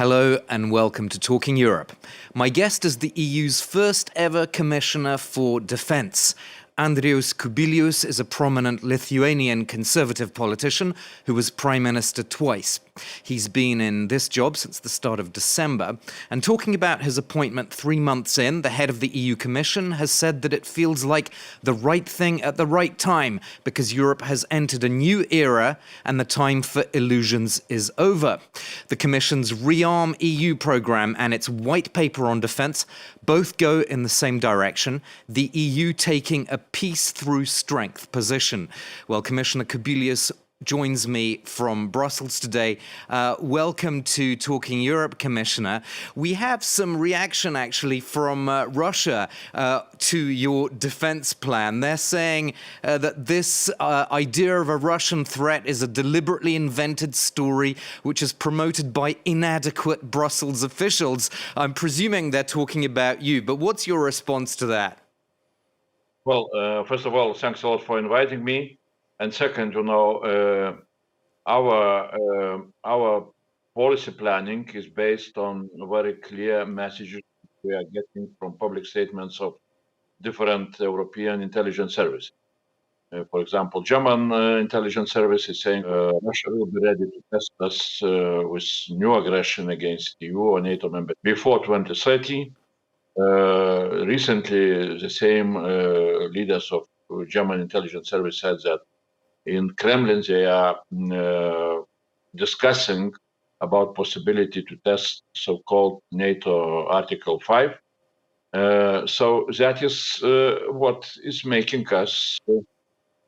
Hello and welcome to Talking Europe. My guest is the EU's first ever Commissioner for Defence. Andrius Kubilius is a prominent Lithuanian conservative politician who was Prime Minister twice. He's been in this job since the start of December, and talking about his appointment 3 months in, the head of the EU Commission has said that it feels like the right thing at the right time because Europe has entered a new era and the time for illusions is over. The Commission's ReArmEU programme and its white paper on defence both go in the same direction, the EU taking a peace through strength position. Well, Commissioner Kubilius joins me from Brussels today. Welcome to Talking Europe, Commissioner. We have some reaction, actually, from Russia to your defense plan. They're saying that this idea of a Russian threat is a deliberately invented story which is promoted by inadequate Brussels officials. I'm presuming they're talking about you, but what's your response to that? Well, first of all, thanks a lot for inviting me. And second, our policy planning is based on very clear messages we are getting from public statements of different European intelligence services. For example, German intelligence service is saying Russia will be ready to test us with new aggression against EU or NATO members before 2030. Recently, the same leaders of German intelligence service said that in Kremlin they are discussing about possibility to test so-called NATO Article 5. So that is what is making us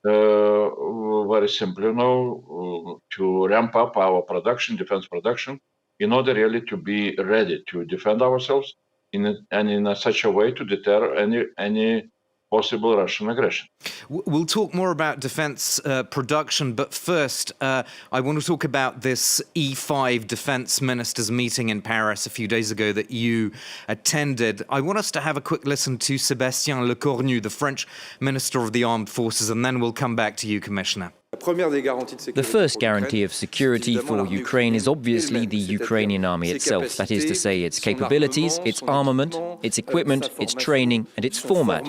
very simply to ramp up our production, defense production, in order really to be ready to defend ourselves in such a way to deter any possible Russian aggression. We'll talk more about defence production, but first I want to talk about this E5 defence ministers meeting in Paris a few days ago that you attended. I want us to have a quick listen to Sébastien Lecornu, the French Minister of the Armed Forces, and then we'll come back to you, Commissioner. The first guarantee of security for Ukraine is obviously the Ukrainian army itself, that is to say its capabilities, its armament, its equipment, its training and its format.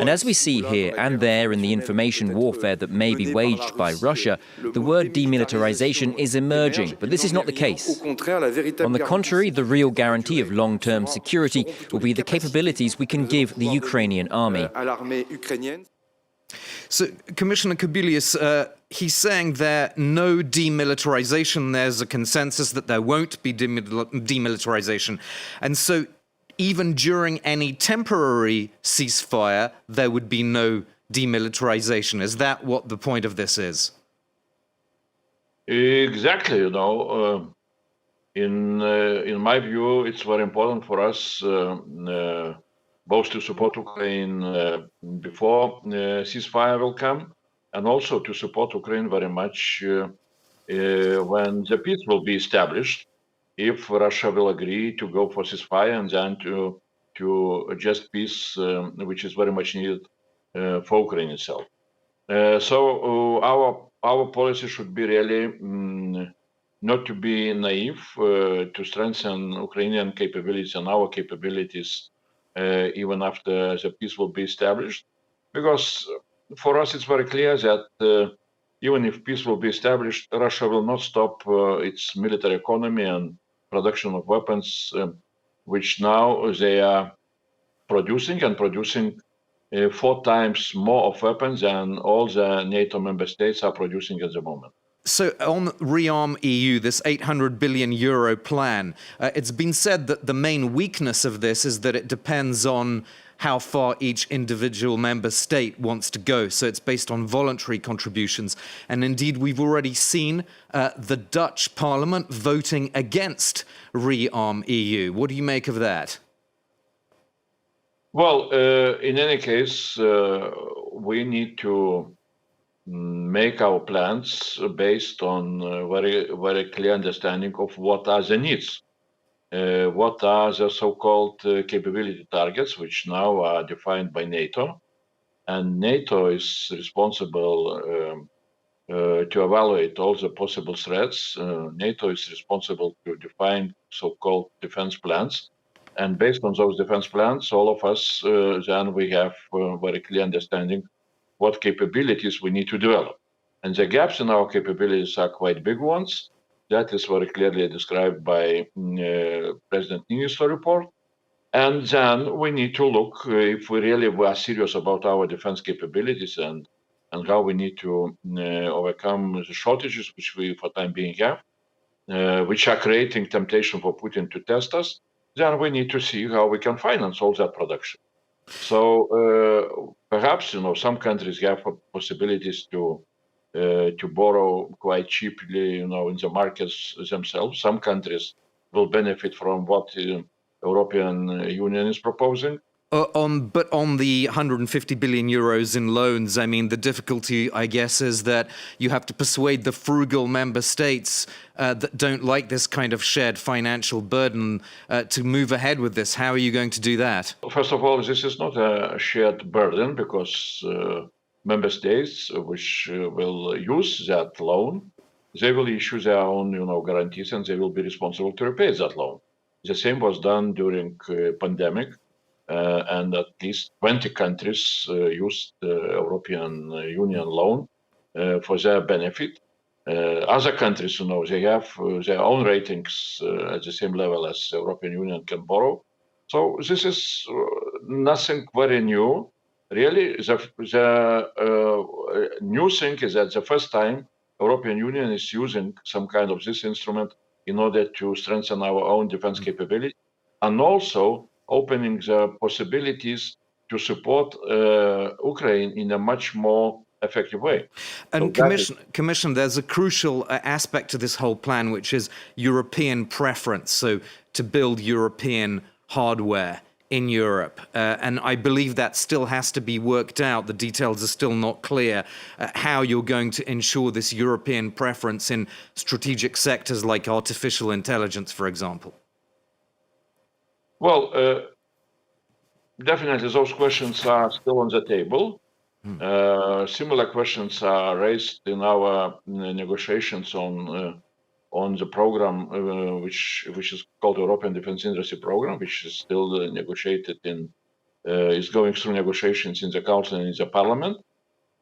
And as we see here and there in the information warfare that may be waged by Russia, the word demilitarization is emerging, but this is not the case. On the contrary, the real guarantee of long-term security will be the capabilities we can give the Ukrainian army. So, Commissioner Kubilius, he's saying there no demilitarization. There's a consensus that there won't be demilitarization. And so even during any temporary ceasefire, there would be no demilitarization. Is that what the point of this is? Exactly, in my view, it's very important for us both to support Ukraine before ceasefire will come, and also to support Ukraine very much when the peace will be established, if Russia will agree to go for ceasefire and then to adjust peace, which is very much needed for Ukraine itself. So our policy should be really not to be naive, to strengthen Ukrainian capabilities and our capabilities even after the peace will be established, because for us it's very clear that even if peace will be established, Russia will not stop its military economy and production of weapons, which now they are producing 4 times more of weapons than all the NATO member states are producing at the moment. So on ReArmEU, this €800 billion plan, it's been said that the main weakness of this is that it depends on how far each individual member state wants to go. So it's based on voluntary contributions. And indeed, we've already seen the Dutch parliament voting against ReArmEU. What do you make of that? Well, in any case, we need to make our plans based on very, very clear understanding of what are the needs, what are the so-called capability targets, which now are defined by NATO. And NATO is responsible to evaluate all the possible threats. NATO is responsible to define so-called defense plans. And based on those defense plans, all of us, then we have very clear understanding what capabilities we need to develop. And the gaps in our capabilities are quite big ones. That is very clearly described by President Niinistö report. And then we need to look if we really were serious about our defense capabilities and how we need to overcome the shortages which we for time being have, which are creating temptation for Putin to test us. Then we need to see how we can finance all that production. So perhaps some countries have possibilities to borrow quite cheaply, in the markets themselves. Some countries will benefit from what European Union is proposing. But on the 150 billion euros in loans, I mean, the difficulty, I guess, is that you have to persuade the frugal member states that don't like this kind of shared financial burden to move ahead with this. How are you going to do that? First of all, this is not a shared burden because member states which will use that loan, they will issue their own, guarantees, and they will be responsible to repay that loan. The same was done during pandemic. And at least 20 countries used the European Union loan for their benefit. Other countries, they have their own ratings at the same level as the European Union can borrow. So this is nothing very new. Really, the new thing is that the first time European Union is using some kind of this instrument in order to strengthen our own defense capability, and also opening the possibilities to support Ukraine in a much more effective way. And Commissioner, there's a crucial aspect to this whole plan, which is European preference. So to build European hardware in Europe. And I believe that still has to be worked out. The details are still not clear how you're going to ensure this European preference in strategic sectors like artificial intelligence, for example. Well, definitely those questions are still on the table. Similar questions are raised in our negotiations on the program, which is called European Defence Industry Program, which is still negotiated is going through negotiations in the Council and in the Parliament.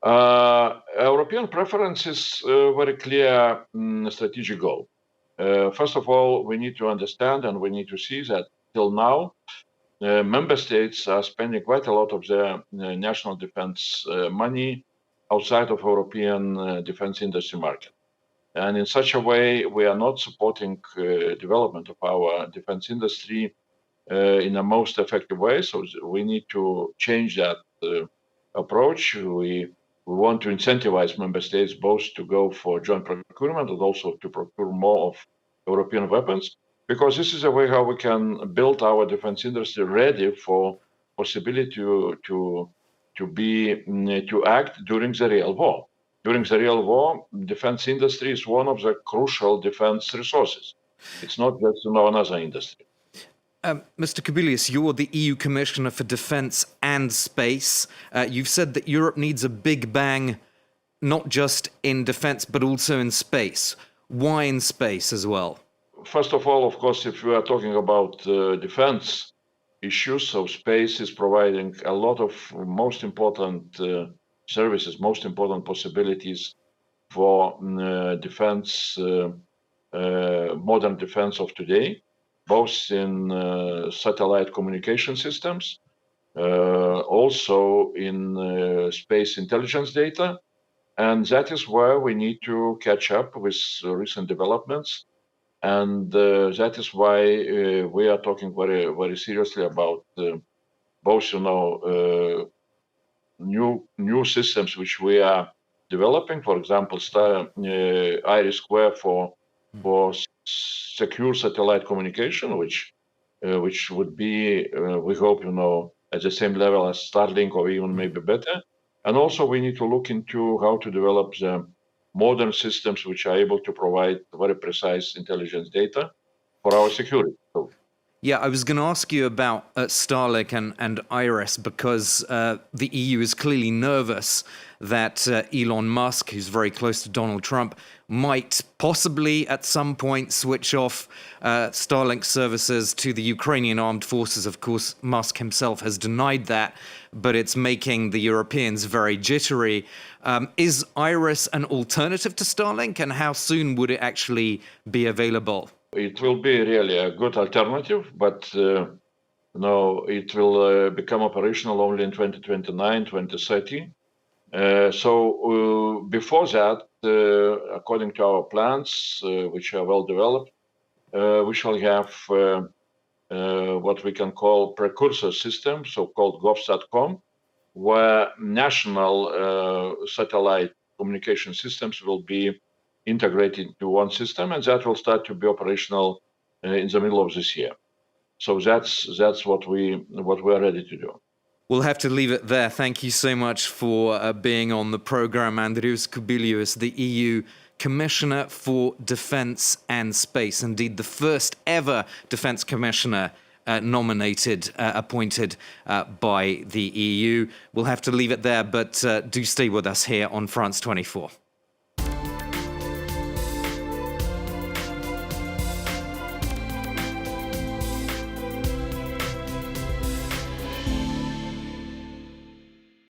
European preference is a very clear strategic goal. First of all, we need to understand and we need to see that till now, member states are spending quite a lot of their national defense money outside of European defense industry market. And in such a way, we are not supporting development of our defense industry in a most effective way. So we need to change that approach. We want to incentivize member states both to go for joint procurement and also to procure more of European weapons, because this is a way how we can build our defense industry ready for possibility to act during the real war. During the real war, defense industry is one of the crucial defense resources. It's not just another industry. Mr. Kubilius, you're the EU Commissioner for Defence and Space. You've said that Europe needs a big bang, not just in defence, but also in space. Why in space as well? First of all, of course, if we are talking about defense issues, so space is providing a lot of most important services, most important possibilities for defense, modern defense of today, both in satellite communication systems, also in space intelligence data. And that is where we need to catch up with recent developments. And that is why we are talking very, very seriously about both, new systems which we are developing. For example, IRIS² for secure satellite communication, which would be, we hope, at the same level as Starlink or even maybe better. And also we need to look into how to develop the modern systems which are able to provide very precise intelligence data for our security. So Yeah, I was going to ask you about Starlink and Iris because the EU is clearly nervous that Elon Musk, who's very close to Donald Trump, might possibly at some point switch off Starlink services to the Ukrainian armed forces. Of course, Musk himself has denied that, but it's making the Europeans very jittery. Is Iris an alternative to Starlink, and how soon would it actually be available? It will be really a good alternative, but no, it will become operational only in 2029, 2030. So before that, according to our plans, which are well developed, we shall have what we can call precursor system, so-called GovSatcom, where national satellite communication systems will be integrated into one system, and that will start to be operational in the middle of this year. So that's what we are ready to do. We'll have to leave it there. Thank you so much for being on the program, Andrius Kubilius, the EU Commissioner for Defence and Space. Indeed, the first ever Defence Commissioner appointed by the EU. We'll have to leave it there, but do stay with us here on France 24.